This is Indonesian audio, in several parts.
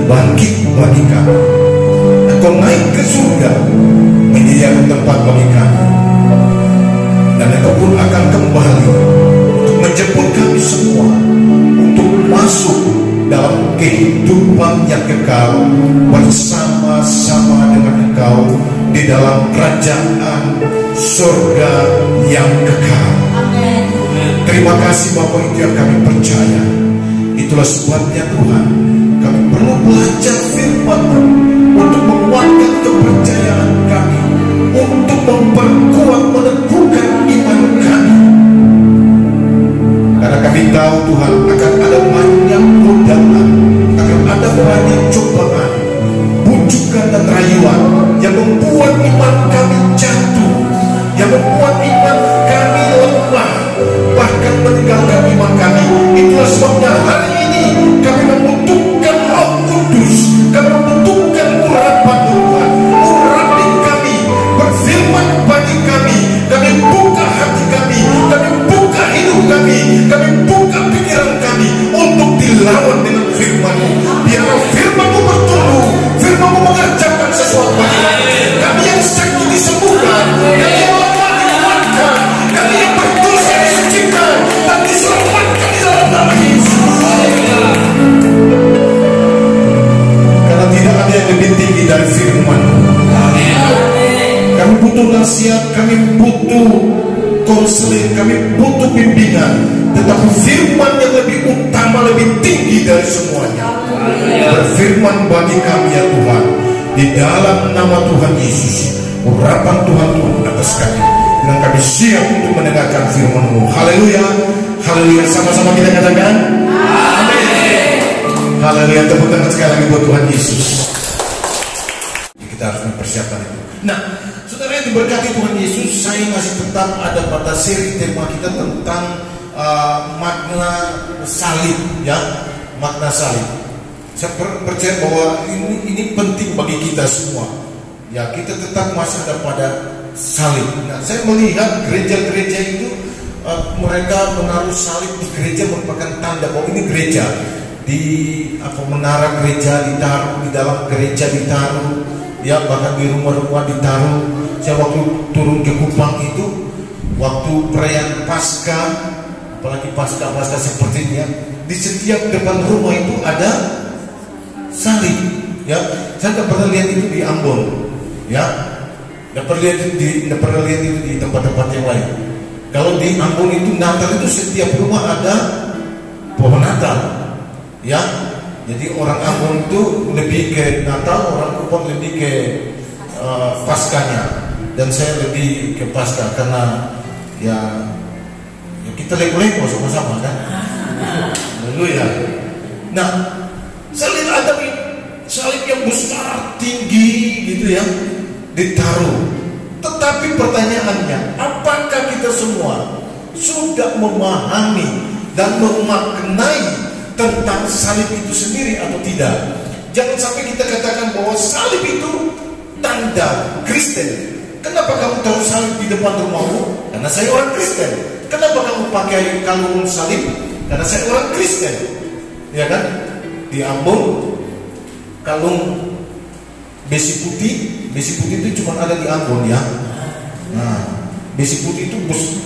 bangkit bagi kami. Engkau naik ke surga, menyediakan tempat bagi kami, dan Engkau pun akan kembali untuk menjemput kami semua untuk masuk dalam kehidupan yang kekal bersama-sama dengan Engkau di dalam kerajaan surga yang kekal. Amin. Terima kasih Bapa, itu yang kami percaya. Itulah sebabnya Tuhan, kami perlu belajar firman-Mu untuk menguatkan kepercayaan kami, untuk memperkuat, meneguhkan iman kami. Karena kami tahu Tuhan akan ada banyak godaan, akan ada banyak cobaan, bujukan dan rayuan yang membuat iman kami jatuh, yang membuat iman kami lemah, bahkan meninggalkan iman kami. Itulah sebabnya hari ini kami membutuhkan Roh Kudus, kami membutuhkan urapan Tuhan. Urapi kami, berfirman bagi kami, kami buka hati kami buka hidup kami buka pikiran kami untuk dilawan dengan firman-Mu. Biarlah firman-Mu bertumbuh, firman-Mu mengerjakan sesuatu bagi kami. Kami yang sakit disembuhkan, kami yang lemah dikuatkan, kami yang berdosa disucikan dan diselamatkan di dalam nama Yesus. Karena tidak ada yang lebih tinggi dari firman-Mu. Kami butuh nasihat, kami butuh konseling, kami butuh bimbingan, tetapi firman yang lebih utama, lebih tinggi dari semuanya. Berfirman bagi kami ya Tuhan, di dalam nama Tuhan Yesus, urapan Tuhan turun atas kami, dan kami siap untuk mendengarkan firman-Mu. Haleluya, haleluya, sama-sama kita katakan amin. Haleluya, tepuk tangan sekali lagi buat Tuhan Yesus. Kita harus mempersiapkan itu. Nah, saudara yang diberkati Tuhan Yesus, saya masih tetap ada pada seri tema kita tentang makna salib, ya, makna salib. Saya percaya bahwa ini penting bagi kita semua. Ya, kita tetap masih ada pada salib. Nah, saya melihat gereja-gereja itu mereka menaruh salib di gereja merupakan tanda bahwa ini gereja. Di menara gereja ditaruh, di dalam gereja ditaruh, ya, bahkan di rumah-rumah ditaruh. Saya waktu turun ke Kupang itu, waktu perayaan Paskah, apalagi Paskah seperti ini, ya, di setiap depan rumah itu ada salib. Ya, saya tidak pernah lihat itu di Ambon, ya, tidak pernah lihat itu di tempat-tempat yang lain. Kalau di Ambon itu Natal itu setiap rumah ada pohon Natal, ya. Jadi orang Ambon itu lebih ke Natal, orang Kupang lebih ke Paskahnya. Dan saya lebih ke Paskah karena ya kita lego-lego sama-sama kan. Haleluya. Nah, salib ada salib yang besar, tinggi gitu ya, ditaruh. Tetapi pertanyaannya, apakah kita semua sudah memahami dan memaknai tentang salib itu sendiri atau tidak? Jangan sampai kita katakan bahwa salib itu tanda Kristen. Kenapa kamu taruh salib di depan rumahmu? Karena saya orang Kristen. Kenapa kamu pakai kalung salib? Karena saya orang Kristen. Ya kan? Di Ambon kalung besi putih itu cuma ada di Ambon, ya. Nah, besi putih itu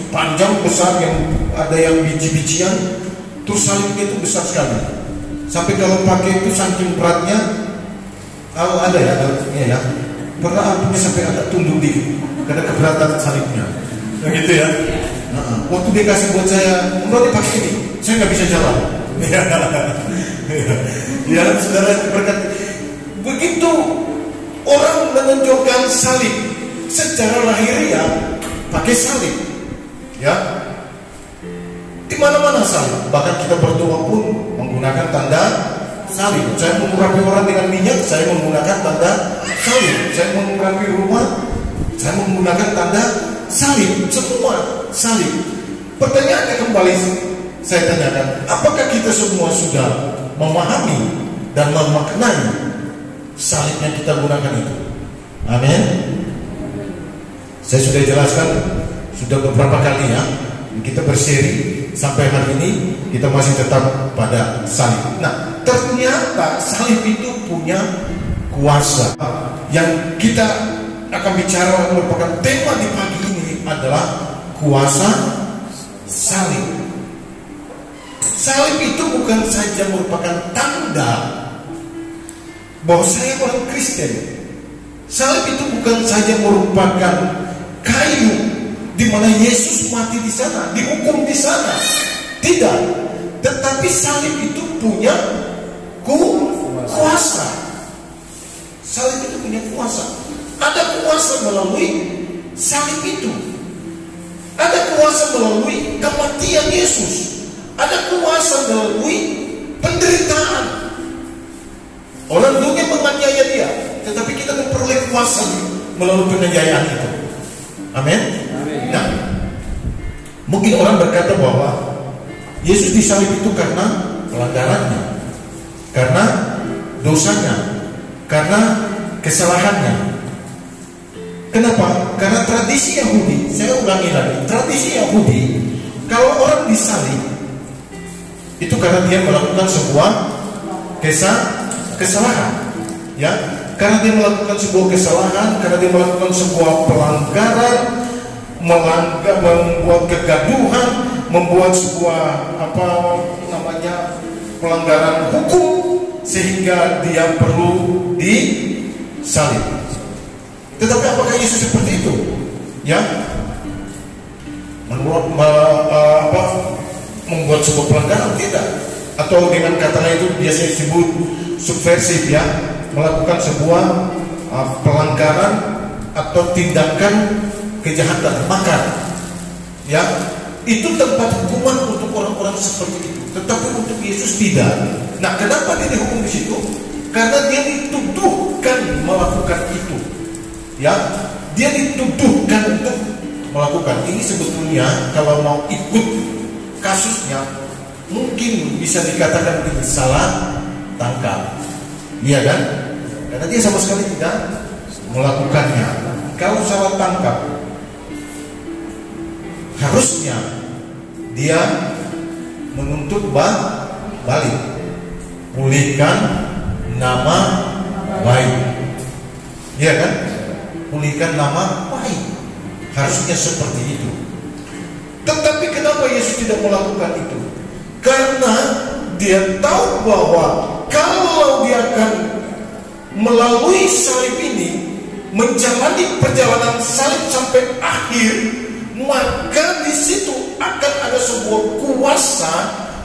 panjang, besar, yang ada yang biji-bijian. Terus salibnya itu besar sekali. Sampai kalau pakai itu saking beratnya, kalau ada ya, ya. Pernah apinya sampai agak tunduk dikit karena keberatan salibnya, begitu ya. Waktu dia kasih buat saya, enggak dipakai ini, saya nggak bisa jalan. Ya, saudara berkat. Begitu orang menunjukkan salib secara lahiriah, pakai salib, ya. Di mana-mana salib. Bahkan kita berdoa pun menggunakan tanda salib. Saya mengurapi orang dengan minyak, saya menggunakan tanda salib. Saya mengurapi rumah, saya menggunakan tanda salib. Semua salib. Pertanyaannya kembali saya tanyakan, apakah kita semua sudah memahami dan memaknai salib yang kita gunakan itu? Amin. Saya sudah jelaskan sudah beberapa kali, ya, kita berseri sampai hari ini kita masih tetap pada salib. Nah, ternyata salib itu punya kuasa. Yang kita akan bicara merupakan tema di pagi ini adalah kuasa salib. Salib itu bukan saja merupakan tanda bahwa saya orang Kristen. Salib itu bukan saja merupakan kayu di mana Yesus mati di sana, dihukum di sana. Tidak. Tetapi salib itu punya kuasa. Salib itu punya kuasa. Ada kuasa melalui salib itu. Ada kuasa melalui kematian Yesus. Ada kuasa melalui penderitaan. Orang dunia menganiaya dia, tetapi kita memperoleh kuasa melalui penganiayaan itu. Amin. Nah, mungkin orang berkata bahwa Yesus disalib itu karena pelanggarannya, karena dosanya, karena kesalahannya. Kenapa? Karena tradisi Yahudi, saya ulangi lagi, tradisi Yahudi, kalau orang disalib itu karena dia melakukan sebuah kesalahan, ya, karena dia melakukan sebuah kesalahan, karena dia melakukan sebuah pelanggaran, membuat kegaduhan, membuat sebuah pelanggaran hukum, sehingga dia perlu disalib. Tetapi apakah Yesus seperti itu? Ya, membuat sebuah pelanggaran? Tidak. Atau dengan kata lain itu biasanya disebut subversif, ya, melakukan sebuah pelanggaran atau tindakan kejahatan, makar, ya, itu tempat hukuman untuk orang-orang seperti itu. Tetapi untuk Yesus tidak. Nah, kenapa dia dihukum di situ? Karena dia dituduhkan melakukan itu, ya, dia dituduhkan untuk melakukan ini. Sebetulnya kalau mau ikut kasusnya, mungkin bisa dikatakan begini, salah tangkap, iya kan? Karena dia sama sekali tidak melakukannya. Kalau salah tangkap, harusnya dia menuntut balik, pulihkan nama baik, iya kan? Pulihkan nama baik, harusnya seperti itu. Tetapi kenapa Yesus tidak melakukan itu? Karena dia tahu bahwa kalau dia akan melalui salib ini, menjalani perjalanan salib sampai akhir, maka di situ akan ada sebuah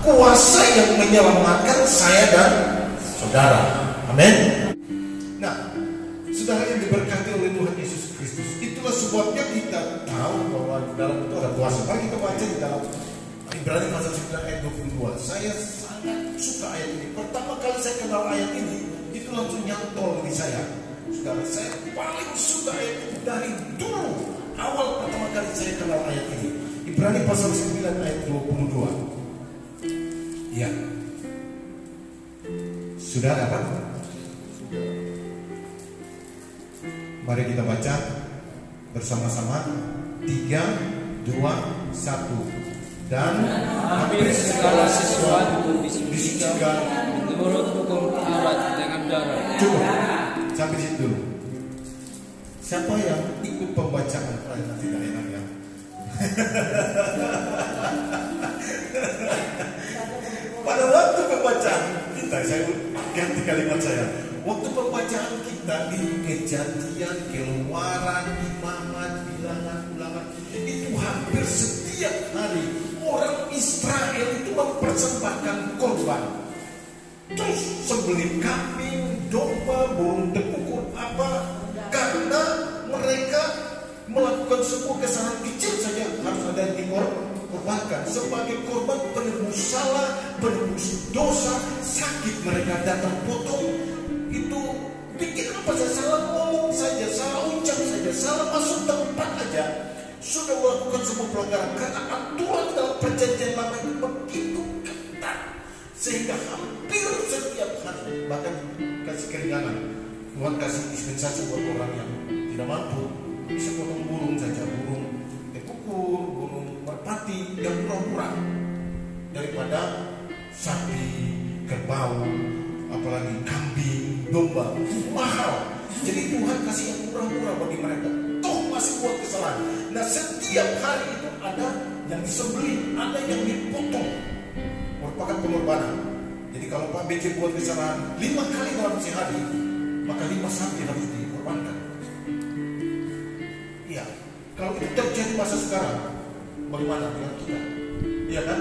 kuasa yang menyelamatkan saya dan saudara. Amin. Nah, saudara yang diberkati oleh Tuhan Yesus Kristus, itulah sebabnya kita tahu bahwa di dalam itu ada kuasa. Mari kita baca di dalam Ibrani pasal 9 ayat 22. Saya sangat suka ayat ini. Pertama kali saya kenal ayat ini, itu langsung nyantol di saya. Saudara, saya paling suka ayat ini dari dulu. Awal pertama kali saya kenal ayat ini. Ibrani pasal 9 ayat 22. Ya. Sudah dapat? Mari kita baca bersama-sama. 3, 2, 1. Dan hampir segala sesuatu disucikan menurut hukum Taurat dengan darah. Cukup. Sampai situ dulu. Siapa yang ikut pembacaan? Tidak enak ya. Pada waktu pembacaan kita, saya ganti kalimat saya. Waktu pembacaan kita di Kejadian, Keluaran, Imamat, Bilangan, Ulangan, itu hampir setiap hari orang Israel itu mempersembahkan korban. Terus sembelih kambing, domba, burung tekukur, apa? Karena mereka melakukan sebuah kesalahan kecil saja harus ada yang dikorbankan sebagai korban penebus salah, penebus dosa, sakit mereka datang potong. Itu bikin apa saja, salah ngomong saja, salah ucap saja, salah masuk tempat aja, sudah melakukan sebuah pelanggaran. Karena aturan dalam perjanjian lama itu begitu ketat, sehingga hampir setiap hari bahkan kasih keringanan. Tuhan kasih dispensasi buat orang yang tidak mampu, bisa potong burung saja, burung tekukur, burung merpati yang murah-murah. daripada sapi, kerbau, apalagi kambing, domba. Mahal. Jadi Tuhan kasih yang murah-murah bagi mereka. Toh masih buat kesalahan. Nah, setiap hari itu ada yang disembelih, ada yang dipotong, merupakan pengorbanan. Jadi kalau Pak BC buat kesalahan 5 kali dalam sehari, maka 5 sapi harus dikorbankan. Iya. Kalau itu terjadi masa sekarang, bagaimana dengan kita? Iya kan?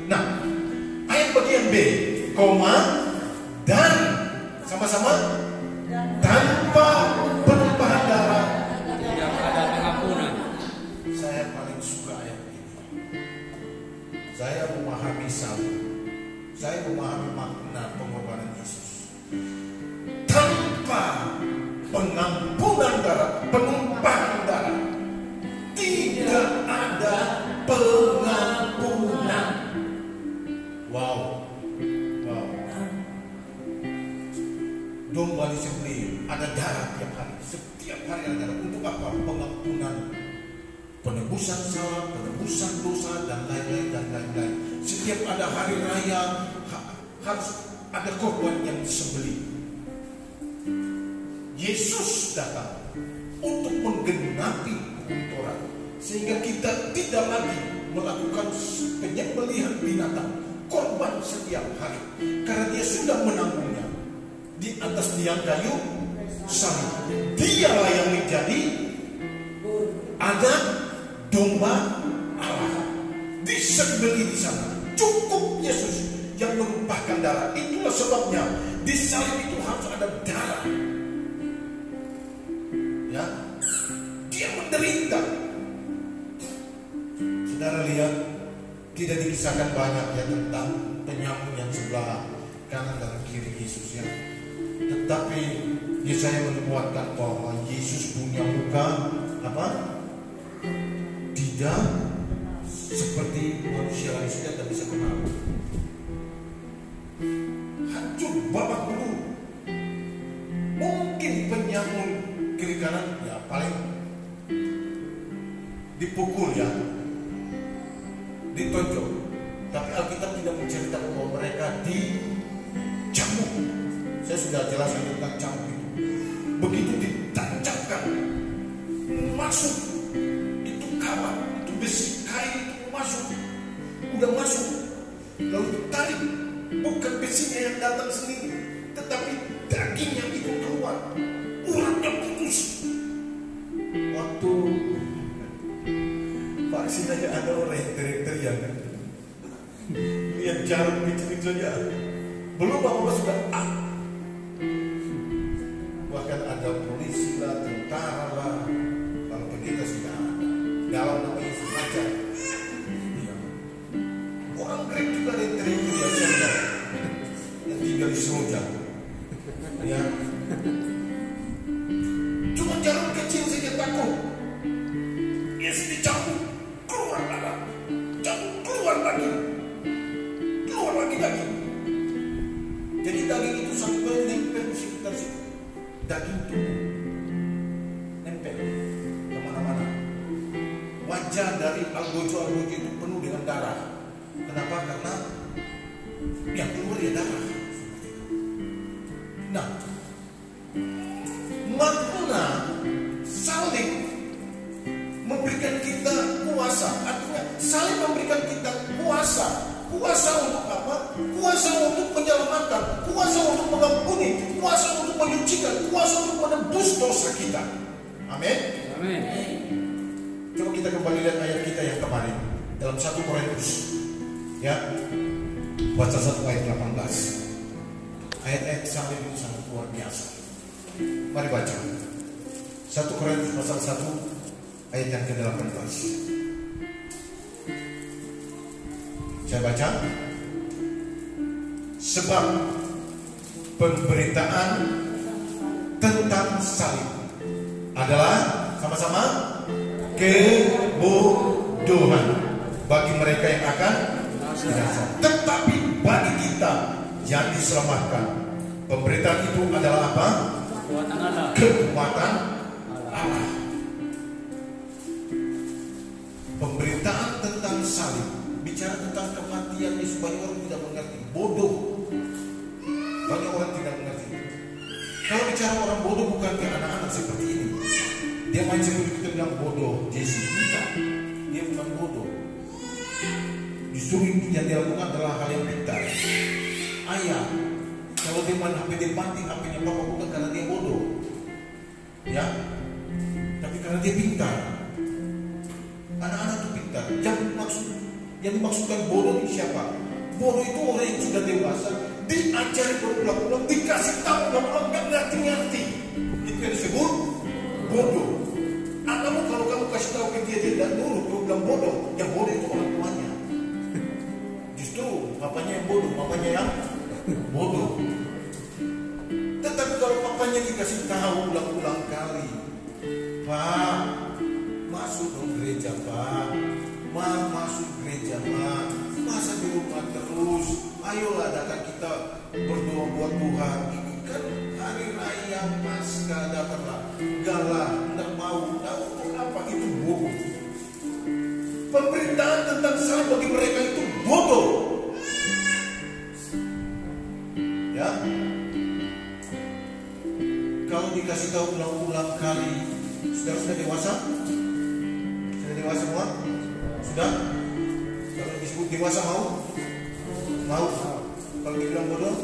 Nah, ayat bagian B, koma, dan sama-sama tanpa penumpahan darah tidak ada pengampunan. Saya paling suka ayat ini. Saya memahami satu. Saya memahami makna pengorbanan Yesus. Tanpa pengampunan darah, penumpahan darah, tidak ada pengampunan. Wow. Domba disembelih, ada darah tiap hari. Setiap hari ada darah. Untuk apa? Pengampunan, penebusan salah, penebusan dosa, dan lain-lain dan lain-lain. Setiap ada hari raya harus ada korban yang disembelih. Yesus datang untuk menggenapi hukum Taurat, sehingga kita tidak lagi melakukan penyembelihan binatang, korban setiap hari, karena Dia sudah menanggungnya di atas tiang kayu salib. Dialah yang menjadi anak domba Allah, disembelih di sana. Cukup Yesus yang menumpahkan darah. Itulah sebabnya di salib itu harus ada darah. Ya, Dia menderita. Saudara lihat, tidak dikisahkan banyak ya tentang penyamun yang sebelah kanan dan kiri Yesus ya. Tetapi Yesaya menubuatkan bahwa Yesus punya muka apa? Tidak seperti manusia lain, sudah tidak bisa kenal. Hancur babak belur. Mungkin penyamun kiri kanan ya paling dipukul ya, ditonjok. Tapi Alkitab tidak menceritakan bahwa mereka dicambuk. Saya sudah jelaskan tentang cambuk itu. Begitu ditancapkan, masuk itu kawat, itu besi kain itu masuk, udah masuk, lalu ditarik. Bukan besinya yang datang sendiri, tetapi dagingnya itu keluar, uratnya putus. Waktu vaksin aja ada orang yang teriak-teriak kan, lihat jarum kecil saja, belum apa sudah bahkan ada polisi lah, tentara lah, kalau pendeta sudah ada dalam nama Yesus aja. Orang Grek juga ada yang teriak-teriak saja, yang tinggal di Seroja ya. Cuma jarum kecil saja takut. Yesus dicambuk, keluar darah, cambuk, keluar lagi daging. Jadi daging itu sampai nempel di sekitar situ. Daging tubuh nempel kemana-mana. Wajah dari algojo itu penuh dengan darah. Kenapa? Karena yang keluar ya darah. Nah, makna salib memberikan kita kuasa. Artinya salib memberikan kita kuasa. Kuasa untuk apa? Kuasa untuk menyelamatkan, kuasa untuk mengampuni, kuasa untuk menyucikan, kuasa untuk menebus dosa kita. Amin. Amin. Coba kita kembali lihat ayat kita yang kemarin dalam 1 Korintus. Ya, baca 1 ayat 18. Ayat-ayat salib itu sangat luar biasa. Mari baca 1 Korintus pasal 1 ayat yang ke-18. Saya baca. Sebab pemberitaan tentang salib adalah sama-sama kebodohan bagi mereka yang akan binasa. Tetapi bagi kita yang diselamatkan, pemberitaan itu adalah apa? Kekuatan Allah. Kekuatan Allah. Pemberitaan tentang salib bicara tentang kematian Yesus banyak orang tidak mengerti. Bodoh. Banyak orang tidak mengerti. Kalau bicara orang bodoh bukan ke anak-anak seperti ini. Dia main seperti kita bilang bodoh, Jesse. Tidak. Dia bukan bodoh. Justru yang dia lakukan adalah hal yang pintar. Ayah, kalau dia main HP dia banting HP-nya papa bukan karena dia bodoh. Ya. Tapi karena dia pintar. Anak-anak itu pintar. Yang dimaksudkan bodoh ini siapa? Bodoh itu orang yang sudah dewasa, diajari berulang-ulang, dikasih tahu berulang-ulang, nggak ngerti-ngerti. Itu yang disebut bodoh. Kamu kalau kamu kasih tahu ke dia dan nurut, kamu bilang bodoh. Yang bodoh itu orang tuanya. Justru papanya yang bodoh, mamanya yang bodoh. Tetapi kalau papanya dikasih tahu ulang-ulang kali, Pak, masuk dong gereja, Pak. Masuk gereja, Pak. Masa di rumah terus? Ayolah datang kita berdoa buat Tuhan. Ini kan hari raya Paskah, datanglah. Galah, tidak mau. Untuk apa? Itu bodoh. Pemberitaan tentang salib bagi mereka itu bodoh. Ya. Kalau dikasih tahu ulang-ulang kali, sudah dewasa? Sudah dewasa semua? Sudah? Kalau disebut dewasa mau? Mau? Kalau dibilang bodoh?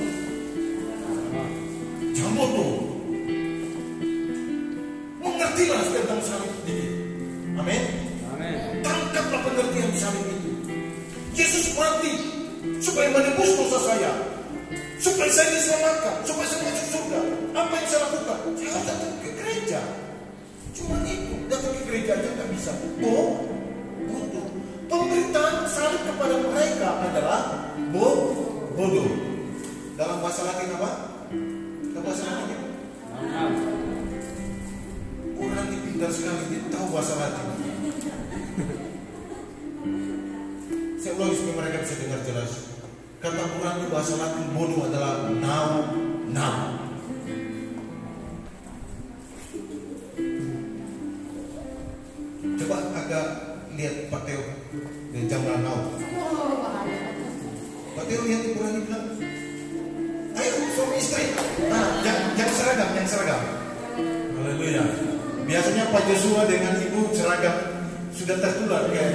Jangan bodoh. Mengertilah tentang salib ini. Amin. Amin. Tangkaplah pengertian salib itu. Yesus mati supaya menebus dosa saya, supaya saya diselamatkan, supaya saya masuk surga. Apa yang saya lakukan? Saya harus datang ke gereja. Cuma itu, datang ke gereja aja nggak bisa. Bodoh. Pemberitaan salib kepada mereka adalah bodoh. Dalam bahasa Latin apa? Dalam bahasa Latin. Orang ini pintar sekali, dia tahu bahasa Latin. Saya ulangi supaya mereka bisa dengar jelas. Kata orang di bahasa Latin bodoh adalah now. Coba agak lihat Pak Teo dan Jamran now. Pak Teo lihat Quran ini bilang, ayo suami istri, yang seragam. Haleluya. Biasanya Pak Joshua dengan ibu seragam sudah tertular kan?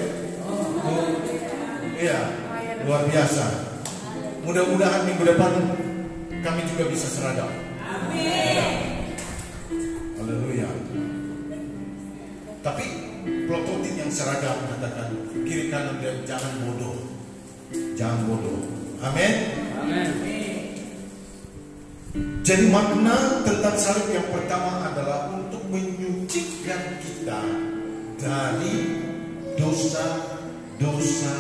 Iya, luar biasa. Mudah-mudahan minggu depan kami juga bisa seragam. Amin. Haleluya. Tapi prototip yang seragam katakan kiri kanan dan jangan bodoh. Amin. Amin. Jadi makna tentang salib yang pertama adalah untuk menyucikan kita dari dosa-dosa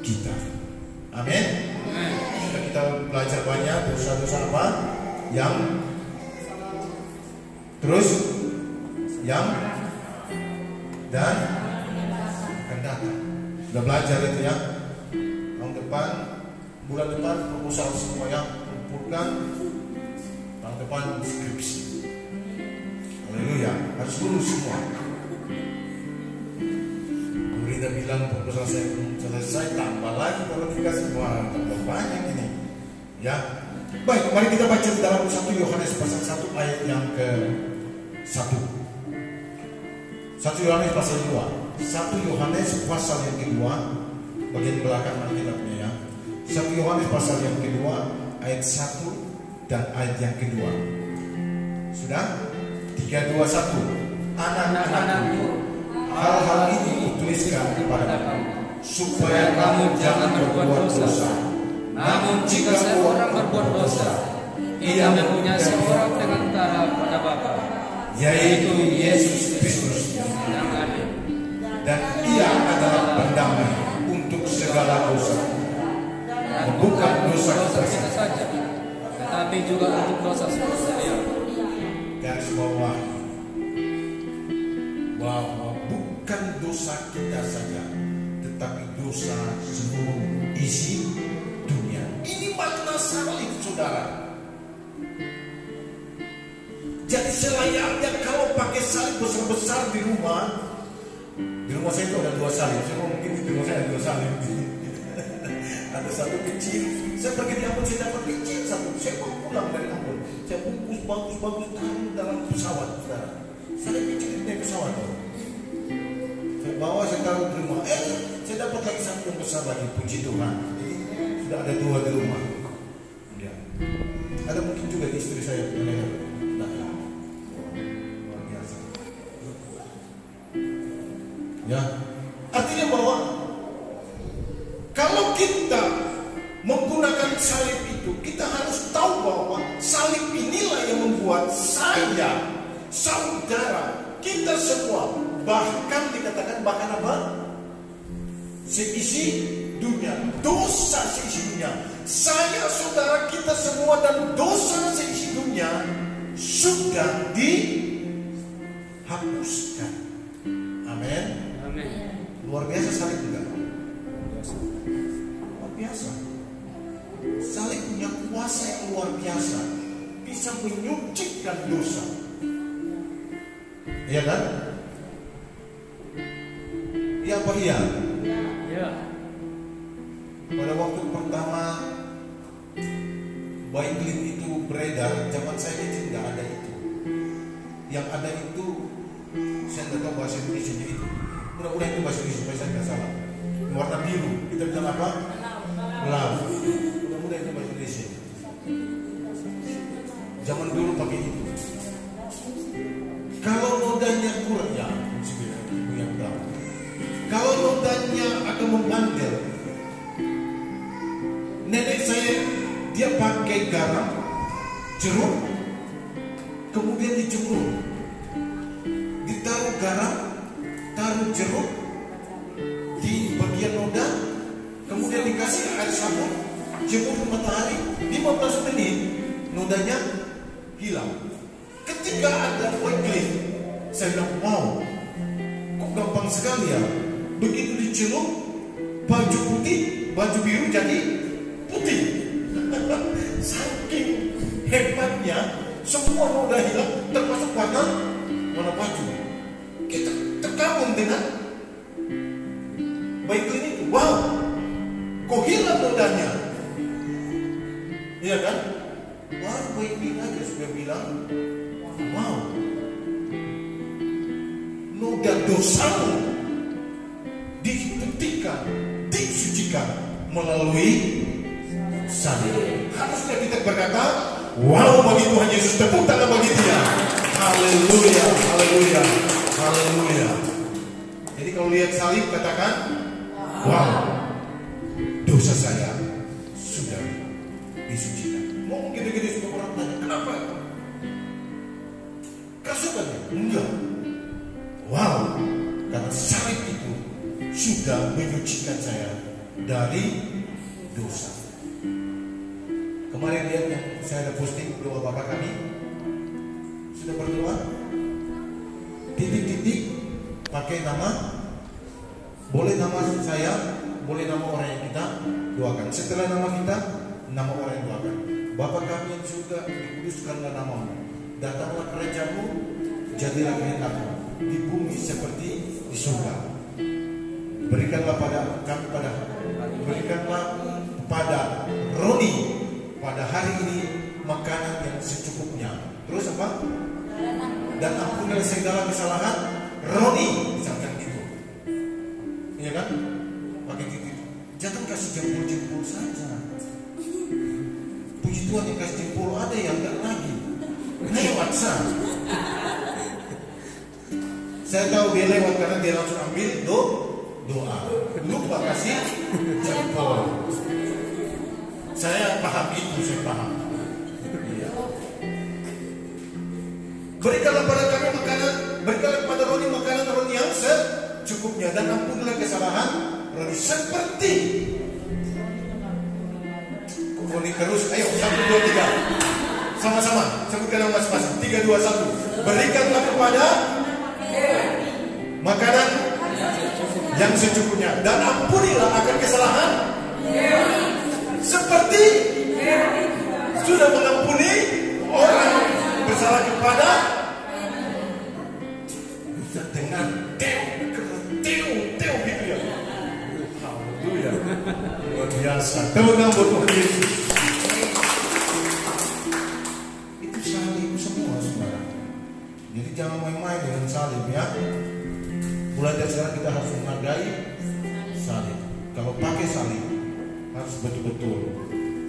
kita. Amin. Sudah kita belajar banyak dosa-dosa apa? Yang dan akan datang. Sudah belajar itu ya. Bulan depan proposal semua yang kumpulkan. Tahun depan skripsi. Haleluya, harus lulus semua. Pemerintah bilang proposal saya belum selesai, tambah lagi kalau dikasih semua tambah banyak ini. Ya, baik. Mari kita baca di dalam 1 Yohanes pasal 1 ayat yang ke-1. 1 Yohanes pasal 2. 1 Yohanes pasal yang kedua, bagian belakang Alkitabnya ya. 1 Yohanes pasal yang kedua ayat 1 dan ayat yang kedua. Sudah? 3, 2, 1. Anak-anakku, hal-hal ini kutuliskan kepada kamu supaya kamu jangan berbuat dosa. Namun jika seorang berbuat dosa, ia mempunyai seorang perantara pada Bapa, yaitu Yesus Kristus yang adil. Dan ia adalah pendamai untuk segala dosa. Bukan dosa kita saja, tetapi juga untuk dosa sekalian. Garis bawah, bahwa bukan dosa kita saja, tetapi dosa seluruh isi dunia. Ini makna salib, saudara. Jadi selayaknya kalau pakai salib besar-besar di rumah saya itu ada 2 salib. Saya mungkin di rumah saya ada 2 salib. Ada satu kecil, saya pergi di Ambon, saya dapat kecil satu. Saya mau pulang dari Ambon, saya bungkus bagus-bagus taruh dalam pesawat, saudara. Saya kecil naik pesawat. Saya bawa, saya taruh di rumah. Saya dapat lagi satu yang besar lagi, puji Tuhan. Jadi sudah ada 2 di rumah. Ya. Ada mungkin juga di istri saya. Nah, luar biasa. Ya, artinya bahwa kalau kita menggunakan salib itu, kita harus tahu bahwa salib inilah yang membuat saya, saudara, kita semua, bahkan dikatakan bahkan apa? Seisi dunia, dosa seisi dunia. Saya, saudara, kita semua dan dosa seisi dunia sudah dihapuskan. Amin. Amin. Luar biasa salib juga. Luar biasa. Salib punya kuasa yang luar biasa, bisa menyucikan dosa. Iya kan? Iya apa iya? Ya. Pada waktu pertama Bible itu beredar, zaman saya kecil nggak ada itu. Yang ada itu, saya nggak tahu bahasa Indonesia itu. Mudah-mudahan itu bahasa Indonesia, saya nggak salah. Warna biru, kita bilang apa? Melau. Mudah-mudahan itu bahasa Indonesia. Zaman dulu pakai itu. Kalau nodanya kurang, ya, ibu yang tahu. Kalau nodanya akan membandel, nenek saya dia pakai garam, jeruk, kemudian dijemur, ditaruh garam, taruh jeruk di bagian noda, kemudian dikasih air sabun, jemur di matahari 15 menit, nodanya hilang. Ketika ada white clean, saya bilang, wow, kok gampang sekali ya. Begitu dicelup, baju putih, baju biru jadi putih. Saking hebatnya, semua noda hilang, termasuk warna baju. Kita terkagum dengan baik ini, wow, kok hilang nodanya? Iya kan? Wah, baik ini aja sudah bilang, wow, noda dosamu diputihkan, disucikan melalui salib. Harusnya kita berkata, wow, bagi Tuhan Yesus, tepuk tangan bagi Dia. Haleluya, haleluya, haleluya. Jadi kalau lihat salib katakan, wow, dosa saya sudah disucikan. Mau gitu-gitu semua orang tanya, kenapa? Kasukannya? Enggak. Wow, karena salib itu sudah menyucikan saya dari dosa. Kemarin lihat yang saya ada posting doa Bapak kami, sudah berdoa, titik-titik pakai nama, boleh nama saya, boleh nama orang yang kita doakan. Setelah nama kita, nama orang yang doakan. Bapa kami yang surga, dikuduskanlah namamu, datanglah kerajaanmu, jadilah kehendakmu di bumi seperti di surga. Berikanlah pada kami, berikanlah pada Roni pada hari ini makanan yang secukupnya. Terus apa? Dan ampunilah segala kesalahan Roni, misalkan gitu. Iya kan? Pakai titik. Jangan kasih jempol-jempol saja. Puji Tuhan yang kasih jempol ada yang enggak lagi. Lewat sah. Saya tahu dia lewat karena dia langsung ambil doa. Lupa kasih jempol. Saya paham itu, saya paham. Iya. Berikanlah pada kami makanan, berikanlah kepada Roni makanan Roni yang secukupnya, dan ampunilah kesalahan Roni seperti Roni terus. Ayo 1, 2, 3 sama-sama sebutkan nama masing-masing. 3, 2, 1. Berikanlah kepada makanan yang secukupnya, dan ampunilah akan kesalahan seperti sudah mengampuni orang bersalah kepada dengan teo gitu ya. Haleluya. Luar biasa. Tepuk tangan buat Tuhan Yesus. Itu salib semua, saudara. Jadi jangan main-main dengan salib ya. Mulai dari sekarang kita harus menghargai salib. Kalau pakai salib harus betul-betul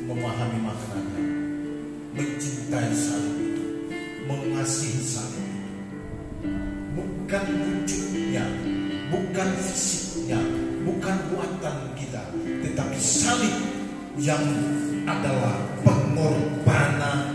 memahami maknanya, mencintai salib itu, mengasihi salib itu. Bukan wujudnya, bukan fisiknya, bukan buatan kita, tetapi salib yang adalah pengorbanan